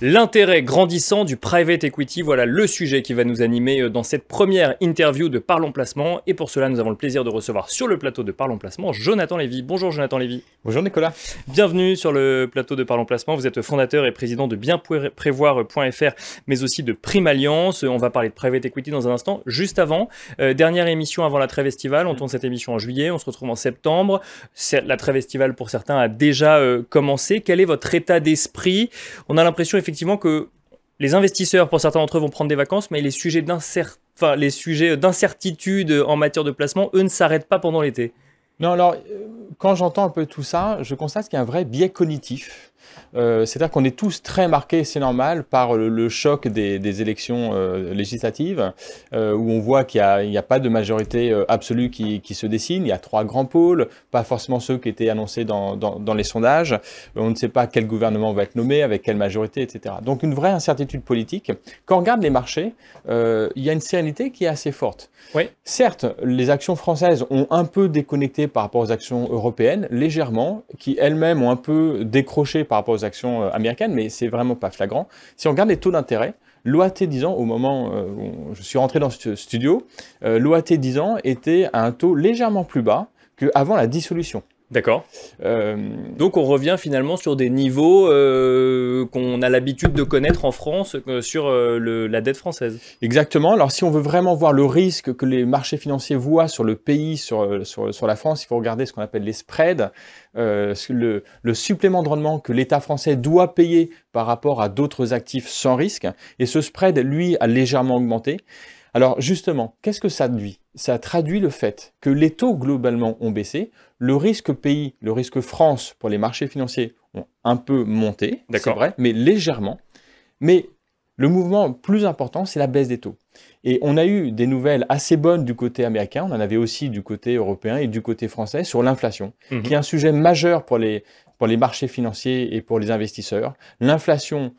L'intérêt grandissant du private equity, voilà le sujet qui va nous animer dans cette première interview de Parlons Placement. Et pour cela, nous avons le plaisir de recevoir sur le plateau de Parlons Placement Jonathan Lévy. Bonjour Jonathan Lévy. Bonjour Nicolas. Bienvenue sur le plateau de Parlons Placement. Vous êtes fondateur et président de bienprévoir.fr, mais aussi de Prime Alliance. On va parler de private equity dans un instant. Juste avant, dernière émission avant la trêve estivale. On tourne cette émission en juillet, on se retrouve en septembre. La trêve estivale pour certains a déjà commencé. Quel est votre état d'esprit? On a l'impression effectivement que les investisseurs, pour certains d'entre eux, vont prendre des vacances, mais les sujets d'incertitude en matière de placement, eux, ne s'arrêtent pas pendant l'été. Non, alors, quand j'entends un peu tout ça, je constate qu'il y a un vrai biais cognitif. C'est-à-dire qu'on est tous très marqués, c'est normal, par le choc des élections législatives, où on voit qu'il n'y a pas de majorité absolue qui se dessine. Il y a trois grands pôles, pas forcément ceux qui étaient annoncés dans les sondages. On ne sait pas quel gouvernement va être nommé, avec quelle majorité, etc. Donc une vraie incertitude politique. Quand on regarde les marchés, il y a une sérénité qui est assez forte. Oui. Certes, les actions françaises ont un peu déconnecté par rapport aux actions européennes, légèrement, qui elles-mêmes ont un peu décroché par rapport aux actions américaines, mais c'est vraiment pas flagrant. Si on regarde les taux d'intérêt, l'OAT 10 ans, au moment où je suis rentré dans ce studio, l'OAT 10 ans était à un taux légèrement plus bas qu'avant la dissolution. D'accord. Donc on revient finalement sur des niveaux qu'on a l'habitude de connaître en France sur la dette française. Exactement. Alors si on veut vraiment voir le risque que les marchés financiers voient sur le pays, sur la France, il faut regarder ce qu'on appelle les spreads, le supplément de rendement que l'État français doit payer par rapport à d'autres actifs sans risque. Et ce spread, lui, a légèrement augmenté. Alors justement, qu'est-ce que ça traduit? Ça traduit le fait que les taux globalement ont baissé, le risque pays, le risque France pour les marchés financiers ont un peu monté, c'est vrai, mais légèrement. Mais le mouvement plus important, c'est la baisse des taux. Et on a eu des nouvelles assez bonnes du côté américain, on en avait aussi du côté européen et du côté français sur l'inflation, qui est un sujet majeur pour les marchés financiers et pour les investisseurs. L'inflation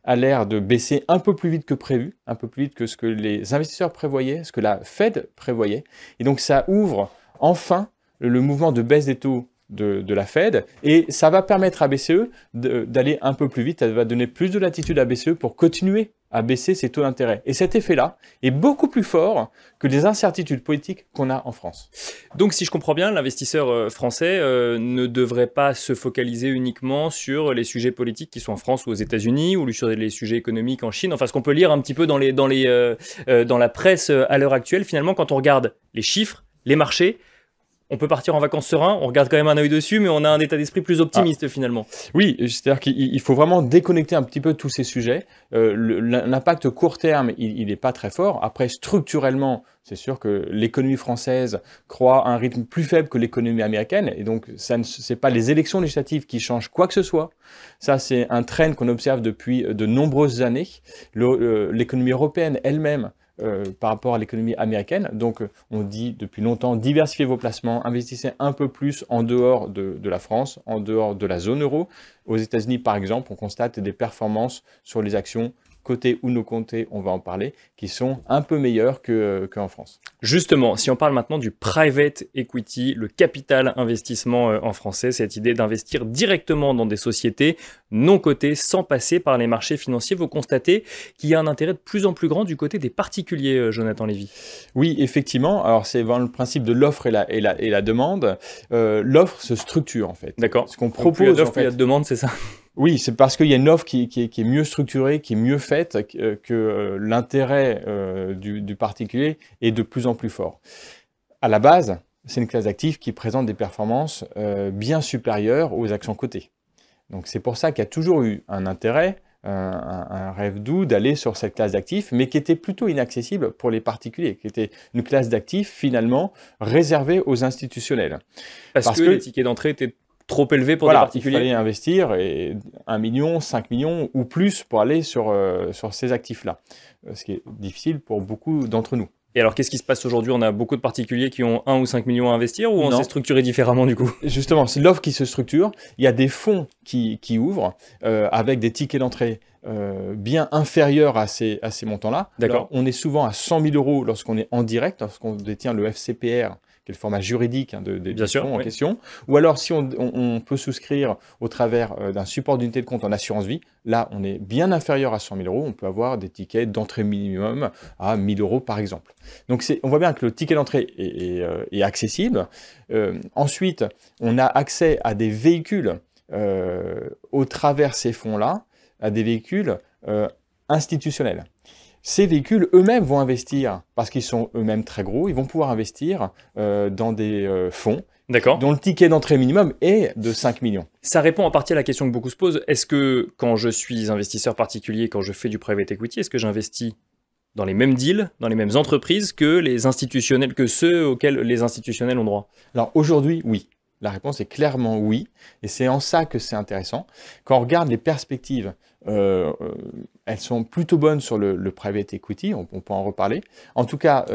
a l'air de baisser un peu plus vite que prévu, un peu plus vite que ce que les investisseurs prévoyaient, ce que la Fed prévoyait. Et donc ça ouvre enfin le mouvement de baisse des taux de la Fed, et ça va permettre à BCE d'aller un peu plus vite, ça va donner plus de latitude à BCE pour continuer à baisser ses taux d'intérêt. Et cet effet-là est beaucoup plus fort que les incertitudes politiques qu'on a en France. Donc si je comprends bien, l'investisseur français ne devrait pas se focaliser uniquement sur les sujets politiques qui sont en France ou aux États-Unis, ou sur les sujets économiques en Chine, enfin ce qu'on peut lire un petit peu dans la presse à l'heure actuelle. Finalement, quand on regarde les chiffres, les marchés, on peut partir en vacances serein, on regarde quand même un œil dessus, mais on a un état d'esprit plus optimiste finalement. Oui, c'est-à-dire qu'il faut vraiment déconnecter un petit peu tous ces sujets. L'impact court terme, il n'est pas très fort. Après, structurellement, c'est sûr que l'économie française croît à un rythme plus faible que l'économie américaine. Et donc, ce n'est pas les élections législatives qui changent quoi que ce soit. Ça, c'est un trend qu'on observe depuis de nombreuses années. L'économie européenne elle-même, par rapport à l'économie américaine. Donc, on dit depuis longtemps, diversifiez vos placements, investissez un peu plus en dehors de la France, en dehors de la zone euro. Aux États-Unis, par exemple, on constate des performances sur les actions côté ou non côté, on va en parler, qui sont un peu meilleurs qu'en France. Justement, si on parle maintenant du private equity, le capital investissement en français, cette idée d'investir directement dans des sociétés non cotées sans passer par les marchés financiers, vous constatez qu'il y a un intérêt de plus en plus grand du côté des particuliers, Jonathan Lévy. Oui, effectivement. Alors, c'est vraiment le principe de l'offre et la demande. L'offre se structure, en fait. D'accord. Ce qu'on propose, l'offre, il y a de demande, c'est ça? Oui, c'est parce qu'il y a une offre qui est mieux structurée, qui est mieux faite, que l'intérêt du particulier est de plus en plus fort. À la base, c'est une classe d'actifs qui présente des performances bien supérieures aux actions cotées. Donc c'est pour ça qu'il y a toujours eu un intérêt, un rêve doux d'aller sur cette classe d'actifs, mais qui était plutôt inaccessible pour les particuliers, qui était une classe d'actifs finalement réservée aux institutionnels. Parce que les tickets d'entrée étaient trop élevé pour des particuliers. Il fallait investir 1 million, 5 millions ou plus pour aller sur ces actifs-là, ce qui est difficile pour beaucoup d'entre nous. Et alors, qu'est-ce qui se passe aujourd'hui? On a beaucoup de particuliers qui ont 1 ou 5 millions à investir, ou on s'est structuré différemment du coup? Justement, c'est l'offre qui se structure. Il y a des fonds qui ouvrent avec des tickets d'entrée bien inférieur à ces montants-là. D'accord. On est souvent à 100 000 euros lorsqu'on est en direct, lorsqu'on détient le FCPR, qui est le format juridique des fonds en question. Ou alors, si on peut souscrire au travers d'un support d'unité de compte en assurance vie, là, on est bien inférieur à 100 000 euros. On peut avoir des tickets d'entrée minimum à 1 000 euros, par exemple. Donc, on voit bien que le ticket d'entrée est accessible. Ensuite, on a accès à des véhicules au travers ces fonds-là, à des véhicules institutionnels. Ces véhicules eux-mêmes vont investir, parce qu'ils sont eux-mêmes très gros, ils vont pouvoir investir dans des fonds dont le ticket d'entrée minimum est de 5 millions. Ça répond en partie à la question que beaucoup se posent. Est-ce que quand je suis investisseur particulier, quand je fais du private equity, est-ce que j'investis dans les mêmes deals, dans les mêmes entreprises que les institutionnels, que ceux auxquels les institutionnels ont droit? Alors aujourd'hui, oui. La réponse est clairement oui, et c'est en ça que c'est intéressant. Quand on regarde les perspectives, elles sont plutôt bonnes sur le private equity, on peut en reparler. En tout cas,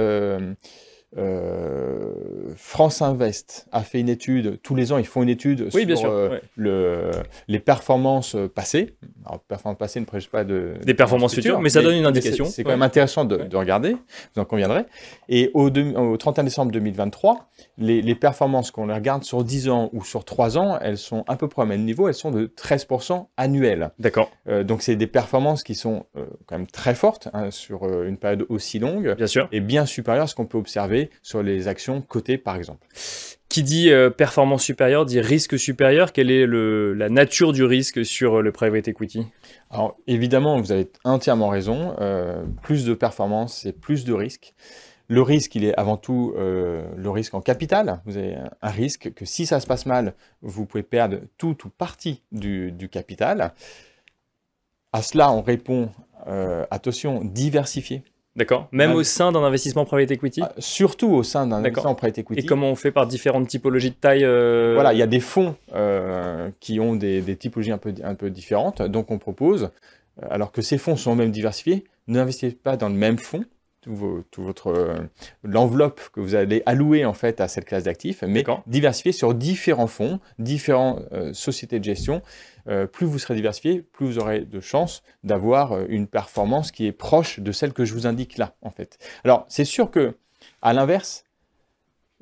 France Invest a fait une étude, tous les ans ils font une étude sur les performances passées. Alors, performances passées ne prêchent pas des performances futures, mais ça donne une indication. C'est quand même intéressant de regarder, vous en conviendrez. Et au 31 décembre 2023, les performances qu'on regarde sur 10 ans ou sur 3 ans, elles sont à peu près au même niveau, elles sont de 13% annuelles. D'accord. Donc c'est des performances qui sont quand même très fortes sur une période aussi longue. Bien sûr. Et bien supérieures à ce qu'on peut observer sur les actions cotées, par exemple. Qui dit performance supérieure dit risque supérieur. Quelle est la nature du risque sur le private equity? Alors évidemment, vous avez entièrement raison. Plus de performance, c'est plus de risque. Le risque, il est avant tout le risque en capital. Vous avez un risque que si ça se passe mal, vous pouvez perdre tout ou partie du capital. À cela, on répond, attention, diversifié. D'accord. Même au sein d'un investissement private equity? Surtout au sein d'un investissement private equity. Et comment on fait par différentes typologies de taille? Voilà, il y a des fonds qui ont des typologies un peu différentes. Donc on propose, alors que ces fonds sont même diversifiés, n'investissez pas dans le même fonds, l'enveloppe que vous allez allouer en fait à cette classe d'actifs, mais diversifier sur différents fonds, différentes sociétés de gestion. Plus vous serez diversifié, plus vous aurez de chances d'avoir une performance qui est proche de celle que je vous indique là, en fait. Alors, c'est sûr que, à l'inverse,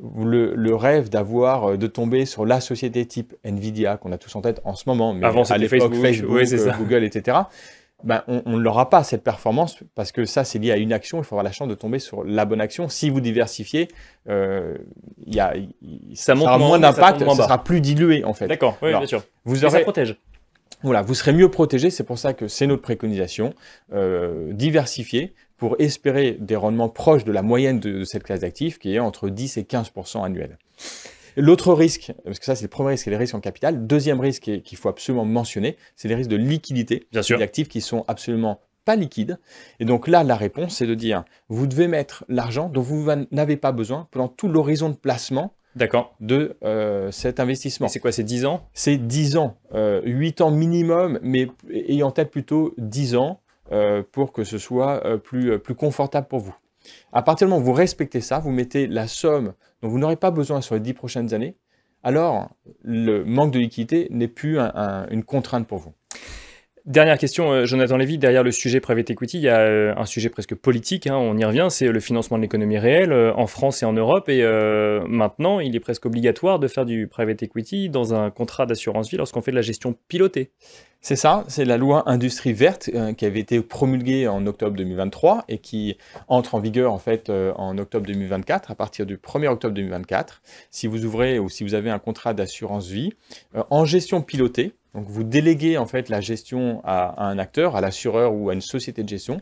le rêve de tomber sur la société type Nvidia, qu'on a tous en tête en ce moment, mais avant, à l'époque Facebook, Google, etc., ben, on n'aura pas cette performance parce que ça, c'est lié à une action. Il faut avoir la chance de tomber sur la bonne action. Si vous diversifiez, ça aura moins d'impact, ça sera plus dilué en fait. D'accord, oui, bien sûr. Ça protège. Voilà, vous serez mieux protégé. C'est pour ça que c'est notre préconisation. Diversifier pour espérer des rendements proches de la moyenne de cette classe d'actifs qui est entre 10 et 15% annuels. L'autre risque, parce que ça c'est le premier risque, c'est les risques en capital. Deuxième risque qu'il faut absolument mentionner, c'est les risques de liquidité. Bien sûr. Des actifs qui sont absolument pas liquides. Et donc là, la réponse, c'est de dire, vous devez mettre l'argent dont vous n'avez pas besoin pendant tout l'horizon de placement de cet investissement. C'est quoi, c'est 10 ans? C'est 10 ans, 8 ans minimum, mais ayant en tête plutôt 10 ans pour que ce soit plus confortable pour vous. À partir du moment où vous respectez ça, vous mettez la somme dont vous n'aurez pas besoin sur les 10 prochaines années, alors le manque de liquidité n'est plus une contrainte pour vous. Dernière question, Jonathan Lévy, derrière le sujet private equity, il y a un sujet presque politique, on y revient, c'est le financement de l'économie réelle en France et en Europe. Et maintenant, il est presque obligatoire de faire du private equity dans un contrat d'assurance vie lorsqu'on fait de la gestion pilotée. C'est ça, c'est la loi Industrie verte qui avait été promulguée en octobre 2023 et qui entre en vigueur en fait en octobre 2024, à partir du 1er octobre 2024. Si vous ouvrez ou si vous avez un contrat d'assurance vie en gestion pilotée, donc vous déléguez en fait la gestion à un acteur, à l'assureur ou à une société de gestion,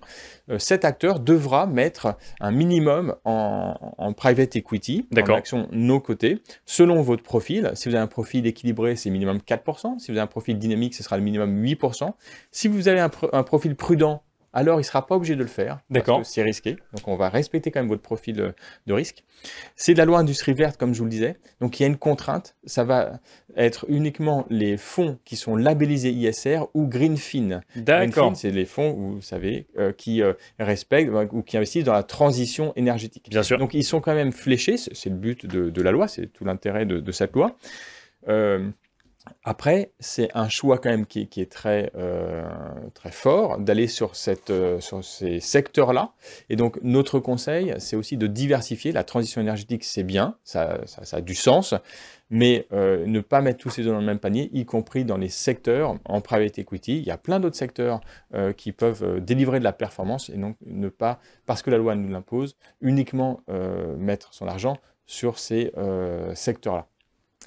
cet acteur devra mettre un minimum en private equity, en action non cotée, selon votre profil. Si vous avez un profil équilibré, c'est minimum 4%. Si vous avez un profil dynamique, ce sera le minimum 8%. Si vous avez un profil prudent, alors il ne sera pas obligé de le faire, parce que c'est risqué. Donc on va respecter quand même votre profil de risque. C'est de la loi Industrie verte, comme je vous le disais. Donc il y a une contrainte, ça va être uniquement les fonds qui sont labellisés ISR ou Greenfin. Greenfin, c'est les fonds, vous savez, qui respectent ou qui investissent dans la transition énergétique. Bien sûr. Donc ils sont quand même fléchés, c'est le but de la loi, c'est tout l'intérêt de cette loi. Après, c'est un choix quand même qui est très, très fort d'aller sur sur ces secteurs-là. Et donc, notre conseil, c'est aussi de diversifier. La transition énergétique, c'est bien, ça a du sens, mais ne pas mettre tous ses œufs dans le même panier, y compris dans les secteurs en private equity. Il y a plein d'autres secteurs qui peuvent délivrer de la performance et donc ne pas, parce que la loi nous l'impose, uniquement mettre son argent sur ces secteurs-là.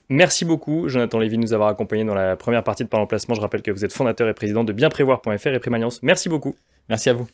Merci beaucoup, Jonathan Lévy, de nous avoir accompagnés dans la première partie de Parlons Placement. Je rappelle que vous êtes fondateur et président de bienprévoir.fr et Primaliance. Merci beaucoup. Merci à vous.